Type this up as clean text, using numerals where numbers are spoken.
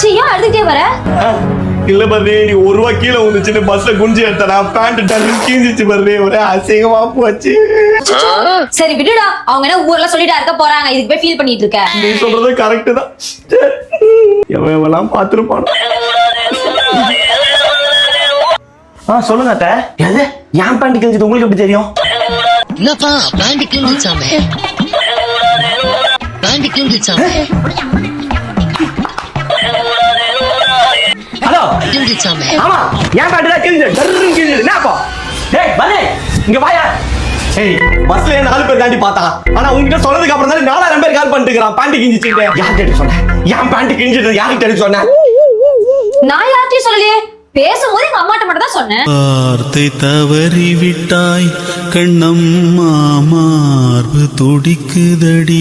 என்னாச்சு? ஏன் அழுதுட்டே வர? இல்ல பர்றே, நீ ₹1 கீழே வந்துச்சுன்னு பஸ்ல குஞ்சு எடுத்தனா பேண்ட் டன்னு கீஞ்சிச்சு பர்றே, ஒரே அசிங்கமா போச்சு. சரி விடுடா, அவங்க என்ன ஊர்ல சொல்லிட்டா இருக்க போறாங்க, இதுக்கு போய் ஃபீல் பண்ணிட்டு இருக்க. நீ சொல்றது கரெக்ட் தான். எவெல்லாம் பாத்துருப்பான். சொல்லுங்க அத்தை. எது என் பேண்ட் கிழிஞ்சது உங்களுக்கு எப்படி தெரியும்? என்னப்பா பேண்ட் கிழிஞ்சிச்சாமே? பேண்ட் கிழிஞ்சிச்சாமே? ஹலோ கிழிஞ்சிச்சாமே? ஆமா, என் பேண்ட் தான் கிழிஞ்சது. டர்ன்னு கிழிஞ்சது. என்னப்பா? டேய் பலே, இங்க வாயா. ஏய், பஸ்ல 4 பேர் தாண்டி பார்த்தா. ஆனா உன்கிட்ட சொன்னதுக்கு அப்புறம் தான் 4000 பேர் கால் பண்ணிட்டு இருக்கான். பேண்ட் கிழிஞ்சிச்சுன்னு யார்கிட்ட சொன்னேன்? என் பேண்ட் கிழிஞ்சது யார்கிட்ட சொன்னேன்? நான் யார்கிட்டயும் சொல்லலையே. பேசும்போது எங்க அம்மாட்ட மட்டும் தான் சொன்னேன். வார்த்தை தவறி விட்டாய் கண்ணம்மா, மார்பு துடிக்குதடி.